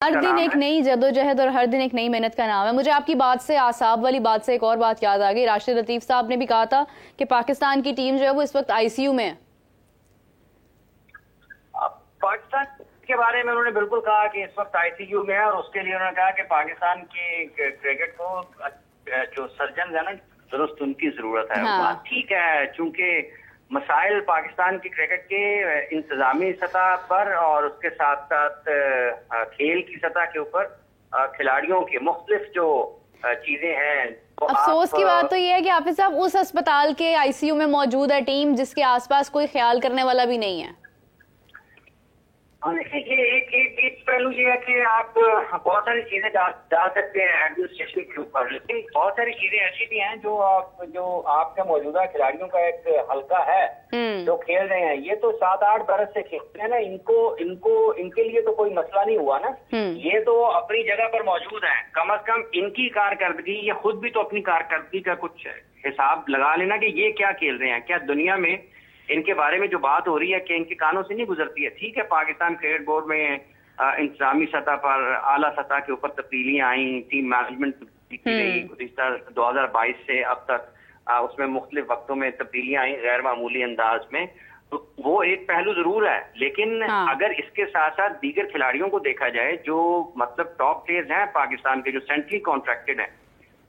हर दिन एक नई जदोजहद और हर दिन एक नई मेहनत का नाम है। मुझे आपकी बात से, आसाब वाली बात से, एक और बात याद आ गई। राशिद लतीफ साहब ने भी कहा था कि पाकिस्तान की टीम जो है वो इस वक्त आईसीयू में है। पाकिस्तान के बारे में उन्होंने बिल्कुल कहा कि इस वक्त आईसीयू में है, और उसके लिए उन्होंने कहा कि पाकिस्तान की क्रिकेट को जो सर्जन है ना, दुरुस्त उनकी जरूरत है। हाँ। बात ठीक है, चूंकि मसाइल पाकिस्तान की क्रिकेट के इंतजामी सतह पर और उसके साथ साथ खेल की सतह के ऊपर खिलाड़ियों की मुख्तलिफ जो चीजें हैं। तो अफसोस की बात तो ये है कि हाफिज साहब उस अस्पताल के आईसीयू में मौजूद है टीम जिसके आसपास कोई ख्याल करने वाला भी नहीं है। ये एक पहलू ये है कि आप बहुत सारी चीजें डाल सकते हैं एडमिनिस्ट्रेशन के ऊपर, लेकिन बहुत सारी चीजें ऐसी भी हैं जो आपके मौजूदा खिलाड़ियों का एक हल्का है जो खेल रहे हैं। ये तो 7-8 बरस से खेलते हैं ना, इनके लिए तो कोई मसला नहीं हुआ ना। ये तो अपनी जगह पर मौजूद है। कम से कम इनकी कारकर्दगी, ये खुद भी तो अपनी कारकर्दगी का कुछ हिसाब लगा लेना कि ये क्या खेल रहे हैं। क्या दुनिया में इनके बारे में जो बात हो रही है कि इनके कानों से नहीं गुजरती है? ठीक है, पाकिस्तान क्रिकेट बोर्ड में इंतजामी सतह पर, आला सतह के ऊपर तब्दीलियां आई, टीम मैनेजमेंट की गई 2022 से अब तक, उसमें मुख्तलिफ वक्तों में तब्दीलियां आई गैर मामूली अंदाज में, तो वो एक पहलू जरूर है। लेकिन अगर इसके साथ साथ दीगर खिलाड़ियों को देखा जाए जो मतलब टॉप प्लेयर्स हैं पाकिस्तान के, जो सेंट्रली कॉन्ट्रैक्टेड हैं,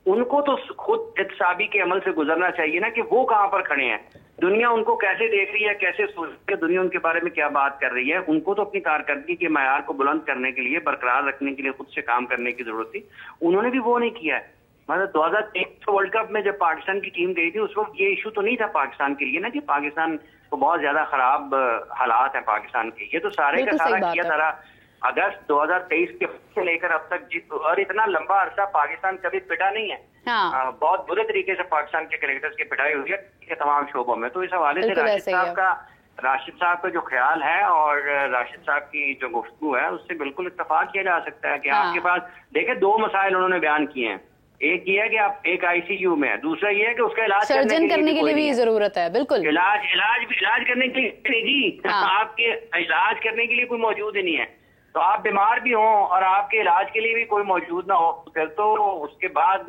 उनको तो खुद एहतसाबी के अमल से गुजरना चाहिए ना कि वो कहाँ पर खड़े हैं, दुनिया उनको कैसे देख रही है, कैसे सोच रही है, दुनिया उनके बारे में क्या बात कर रही है। उनको तो अपनी कारकर्दगी के मायार को बुलंद करने के लिए, बरकरार रखने के लिए खुद से काम करने की जरूरत थी। उन्होंने भी वो नहीं किया है। मतलब 2023 वर्ल्ड कप में जब पाकिस्तान की टीम गई थी उस वक्त ये इशू तो नहीं था पाकिस्तान के लिए ना कि पाकिस्तान को बहुत ज्यादा खराब हालात है पाकिस्तान के। ये तो सारे का सारा किया सारा अगस्त 2023 से लेकर अब तक और इतना लंबा अरसा पाकिस्तान कभी पिटा नहीं है। बहुत बुरे तरीके से पाकिस्तान के क्रिकेटर्स की पिटाई हुई है तमाम शोबों में। तो इस हवाले से राशिद साहब का जो ख्याल है और राशिद साहब की जो गुफ्तगू है उससे बिल्कुल इत्तेफाक किया जा सकता है कि आपके पास देखे 2 मसाइल उन्होंने बयान किए हैं। एक ये है कि आप एक आईसीयू में है, दूसरा ये है कि उसका इलाज सर्जन करने के लिए भी जरूरत है। बिल्कुल, इलाज करने के लिए जी आपके इलाज करने के लिए कोई मौजूद ही नहीं है। तो आप बीमार भी हों और आपके इलाज के लिए भी कोई मौजूद ना हो, फिर तो उसके बाद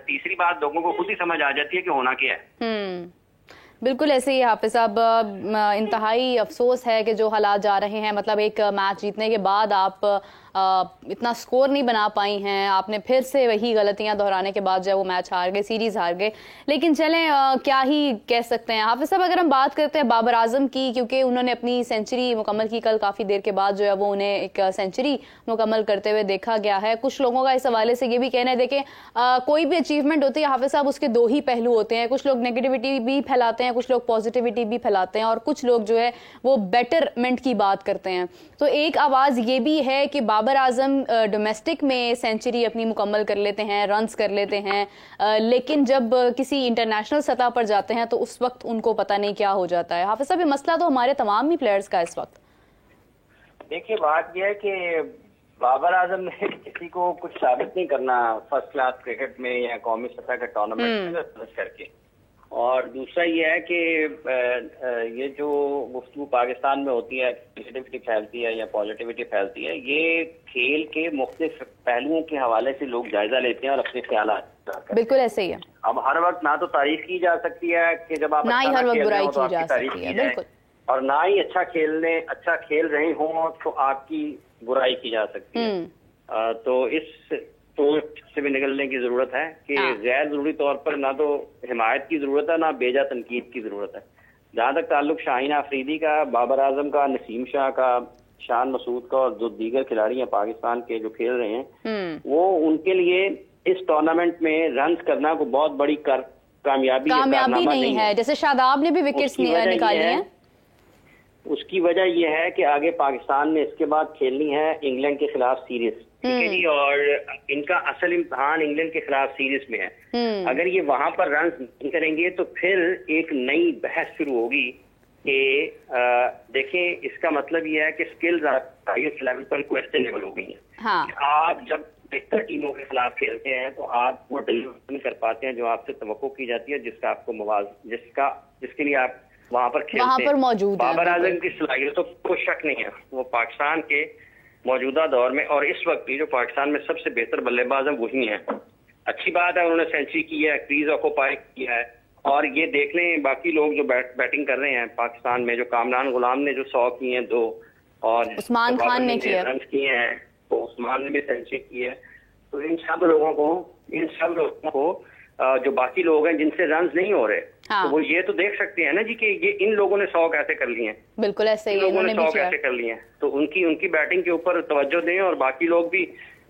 तीसरी बात लोगों को खुद ही समझ आ जाती है कि होना क्या है। बिल्कुल ऐसे ही हाफिज साहब, इंतहाई अफसोस है कि जो हालात जा रहे हैं। मतलब एक मैच जीतने के बाद आप इतना स्कोर नहीं बना पाई हैं, आपने फिर से वही गलतियां दोहराने के बाद जो है वो मैच हार गए, सीरीज हार गए। लेकिन चलें, क्या ही कह सकते हैं। हाफिज साहब, अगर हम बात करते हैं बाबर आजम की, क्योंकि उन्होंने अपनी सेंचुरी मुकम्मल की, कल काफी देर के बाद जो है वो उन्हें एक सेंचुरी मुकम्मल करते हुए देखा गया है। कुछ लोगों का इस हवाले से ये भी कहना है, देखें कोई भी अचीवमेंट होती है हाफिज साहब, उसके 2 ही पहलू होते हैं। कुछ लोग नेगेटिविटी भी फैलाते हैं, कुछ लोग पॉजिटिविटी भी फैलाते हैं, और कुछ लोग जो है वो बेटरमेंट की बात करते हैं। तो एक आवाज ये भी है कि बाबर आजम डोमेस्टिक में सेंचुरी अपनी मुकम्मल कर लेते हैं, रन्स कर लेते हैं, लेकिन जब किसी इंटरनेशनल सतह पर जाते हैं तो उस वक्त उनको पता नहीं क्या हो जाता है। हाफिज साहब, ये मसला तो हमारे तमाम ही प्लेयर्स का इस वक्त। देखिए, बात यह है कि बाबर आजम ने किसी को कुछ साबित नहीं करना फर्स्ट क्लास क्रिकेट में या कौमी सतह के टूर्नामेंट में करके। और दूसरा ये है कि ये जो गुफ्तगू पाकिस्तान में होती है, नेगेटिविटी फैलती है या पॉजिटिविटी फैलती है, ये खेल के मुख्तलिफ पहलुओं के हवाले से लोग जायजा लेते हैं और अपने ख्याल। बिल्कुल ऐसे ही है। अब हर वक्त ना तो तारीफ की जा सकती है कि जब आप ना ही हर वक्त बुराई की जा सकती है, बिल्कुल, और ना ही अच्छा खेल रहे हों तो आपकी बुराई की जा सकती है। तो इस सोच से भी निकलने की जरूरत है कि गैर जरूरी तौर पर ना तो हिमायत की जरूरत है, ना बेजा तनकीद की जरूरत है। जहां तक ताल्लुक शाहीन आफरीदी का, बाबर आजम का, नसीम शाह का, शान मसूद का और जो दीगर खिलाड़ी हैं पाकिस्तान के जो खेल रहे हैं, वो उनके लिए इस टूर्नामेंट में रन्स करना को बहुत बड़ी कामयाबी नहीं है। जैसे शादाब ने भी विकेट्स निकाली हैं। उसकी वजह यह है कि आगे पाकिस्तान ने इसके बाद खेलनी है इंग्लैंड के खिलाफ सीरीज, ठीक है जी, और इनका असल इम्तिहान इंग्लैंड के खिलाफ सीरीज में है। अगर ये वहां पर रन नहीं करेंगे तो फिर एक नई बहस शुरू होगी कि देखें, इसका मतलब ये है कि स्किल्स हाईएस्ट लेवल पर क्वेश्चनेबल हो गई हैं। आप जब बेहतर टीमों के खिलाफ खेलते हैं तो आप वो डिलीवर नहीं कर पाते हैं जो आपसे तवक्को की जाती है, जिसका आपको जिसके लिए आप वहां पर खेलते हैं, मौजूद बाबर आजम की सलाहियतों को कोई शक नहीं है। वो पाकिस्तान के मौजूदा दौर में और इस वक्त भी जो पाकिस्तान में सबसे बेहतर बल्लेबाज हैं वही हैं। अच्छी बात है, उन्होंने सेंचुरी की है, क्रीज ऑक्यूपाई किया है। और ये देख लें बाकी लोग जो बैटिंग कर रहे हैं पाकिस्तान में, जो कामरान गुलाम ने जो 100 किए हैं 2, और उस्मान खान ने किया रन किए हैं, तो उस्मान ने भी सेंचुरी की है। तो इन सब लोगों को जो बाकी लोग हैं जिनसे रन नहीं हो रहे, हाँ। तो वो ये तो देख सकते हैं ना जी कि ये इन लोगों ने 100 कैसे कर लिए हैं। बिल्कुल ऐसे ही लोगों ने 100 कैसे कर लिए हैं। तो उनकी बैटिंग के ऊपर तवज्जो दें और बाकी लोग भी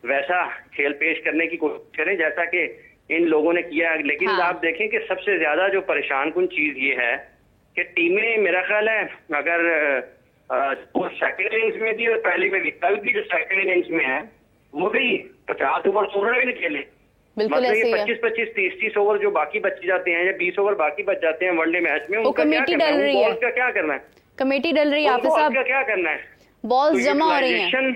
वैसा खेल पेश करने की कोशिश करें जैसा कि इन लोगों ने किया है। लेकिन हाँ। आप देखें कि सबसे ज्यादा जो परेशान कुन चीज ये है कि टीमें, मेरा ख्याल है अगर वो सेकंड इनिंग्स में थी और पहले में भी, कल भी जो सेकंड इनिंग्स में है वो भी 50 ओवर 16 भी नहीं खेले। बिल्कुल ऐसे ही है। 25-25, 30-30 ओवर जो बाकी बच जाते हैं या 20 ओवर बाकी बच जाते हैं वनडे मैच में, वो कमेटी डल रही है। का क्या करना है? कमेटी डल रही है हाफिज साहब, क्या करना है? बॉल्स जमा हो रही हैं।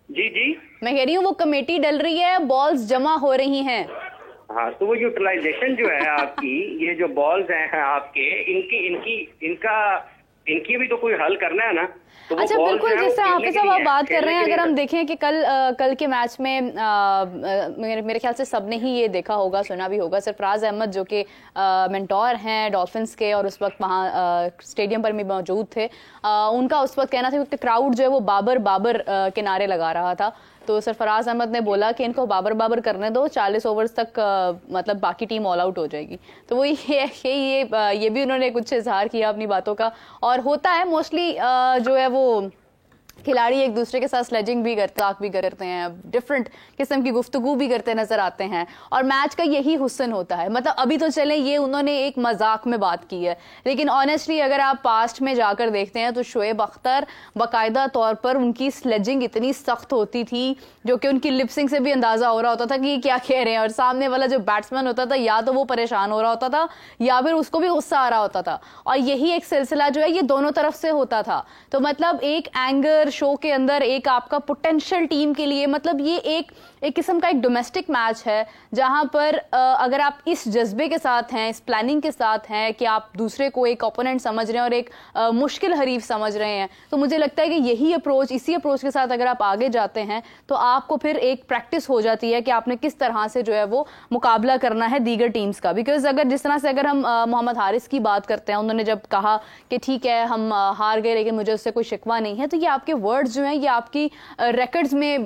जी मैं कह रही हूँ वो कमेटी डल रही है, बॉल्स जमा हो रही हैं। हाँ, तो वो यूटिलाइजेशन जो है आपकी, ये जो बॉल्स हैं आपके, इनकी भी तो कोई हल करना है ना। तो अच्छा बिल्कुल, जैसे हाफिज साहब आप बात कर रहे हैं, अगर हम देखें कि कल के मैच में मेरे ख्याल से सबने ही ये देखा होगा, सुना भी होगा, सरफराज अहमद जो कि मेंटोर हैं डॉल्फिन्स के और उस वक्त वहाँ स्टेडियम पर भी मौजूद थे, उनका उस वक्त कहना था कि क्राउड जो है वो बाबर बाबर के नारे लगा रहा था। तो सरफराज अहमद ने बोला कि इनको बाबर बाबर करने दो, 40 ओवर्स तक मतलब बाकी टीम ऑल आउट हो जाएगी। तो वो ये भी उन्होंने कुछ इजहार किया अपनी बातों का। और होता है मोस्टली जो है वो खिलाड़ी एक दूसरे के साथ स्लेजिंग भी करते हैं, डिफरेंट किस्म की गुफ्तगू भी करते नजर आते हैं, और मैच का यही हुस्न होता है। मतलब अभी तो चले ये उन्होंने एक मजाक में बात की है, लेकिन ऑनेस्टली अगर आप पास्ट में जाकर देखते हैं तो शोएब अख्तर बाकायदा तौर पर उनकी स्लेजिंग इतनी सख्त होती थी जो कि उनकी लिपसिंग से भी अंदाजा हो रहा होता था कि ये क्या कह रहे हैं, और सामने वाला जो बैट्समैन होता था या तो वो परेशान हो रहा होता था या फिर उसको भी गुस्सा आ रहा होता था। और यही एक सिलसिला जो है ये दोनों तरफ से होता था। तो मतलब एक एंगर शो के अंदर एक आपका पोटेंशियल टीम के लिए, मतलब ये एक किस्म का एक डोमेस्टिक मैच है जहां पर अगर आप इस जज्बे के साथ हैं, इस प्लानिंग के साथ हैं कि आप दूसरे को एक ओपोनेंट समझ रहे हैं और एक मुश्किल हरीफ समझ रहे हैं, तो मुझे लगता है कि इसी अप्रोच के साथ अगर आप आगे जाते हैं तो आपको फिर एक प्रैक्टिस हो जाती है कि आपने किस तरह से जो है वो मुकाबला करना है दीगर टीम्स का। बिकॉज अगर जिस तरह से अगर हम मोहम्मद हारिस की बात करते हैं, उन्होंने जब कहा कि ठीक है हम हार गए लेकिन मुझे उससे कोई शिकवा नहीं है, तो ये आपके वर्ड्स जो हैं ये आपकी रिकॉर्ड्स में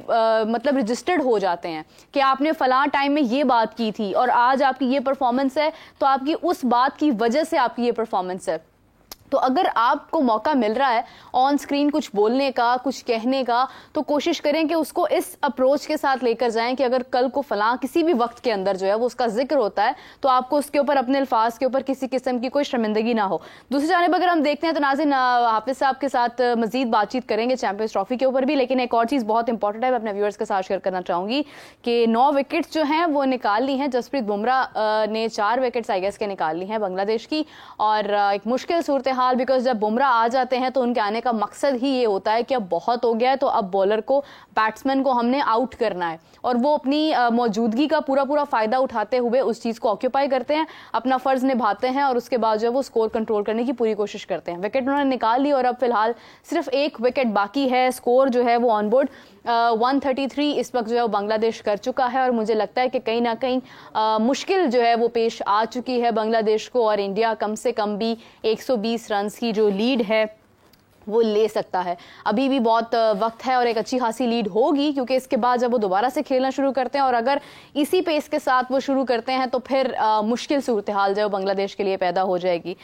मतलब रजिस्टर्ड हो जाते हैं कि आपने फलां टाइम में ये बात की थी और आज आपकी ये परफॉर्मेंस है, तो आपकी उस बात की वजह से आपकी ये परफॉर्मेंस है। तो अगर आपको मौका मिल रहा है ऑन स्क्रीन कुछ बोलने का, कुछ कहने का, तो कोशिश करें कि उसको इस अप्रोच के साथ लेकर जाएं कि अगर कल को फलां किसी भी वक्त के अंदर जो है वो उसका जिक्र होता है तो आपको उसके ऊपर, अपने अल्फाज के ऊपर किसी किस्म की कोई शर्मिंदगी ना हो। दूसरी जानिब अगर हम देखते हैं तो नाज़रीन हाफिज साहब के साथ मजीद बातचीत करेंगे चैंपियंस ट्रॉफी के ऊपर भी, लेकिन एक और चीज़ बहुत इंपॉर्टेंट है, मैं अपने व्यूअर्स के साथ शेयर करना चाहूँगी कि 9 विकेट्स जो हैं वो निकाल ली हैं जसप्रीत बुमराह ने, 4 विकेट्स आई गेस के निकाल ली हैं बांग्लादेश की। और एक मुश्किल सूरत हाल, बिकॉज जब बुमराह आ जाते हैं तो उनके आने का मकसद ही ये होता है कि अब बहुत हो गया है, तो अब बॉलर को, बैट्समैन को हमने आउट करना है, और वो अपनी मौजूदगी का पूरा फायदा उठाते हुए उस चीज को ऑक्यूपाई करते हैं, अपना फर्ज निभाते हैं और उसके बाद जो है वो स्कोर कंट्रोल करने की पूरी कोशिश करते हैं। विकेट उन्होंने निकाल ली और अब फिलहाल सिर्फ 1 विकेट बाकी है। स्कोर जो है वो ऑनबोर्ड 133 इस वक्त जो है वो बांग्लादेश कर चुका है, और मुझे लगता है कि कहीं ना कहीं मुश्किल जो है वो पेश आ चुकी है बांग्लादेश को, और इंडिया कम से कम भी 120 रन की जो लीड है वो ले सकता है। अभी भी बहुत वक्त है और एक अच्छी खासी लीड होगी, क्योंकि इसके बाद जब वो दोबारा से खेलना शुरू करते हैं और अगर इसी पेस के साथ वो शुरू करते हैं तो फिर मुश्किल सूरत हाल जो है बांग्लादेश के लिए पैदा हो जाएगी।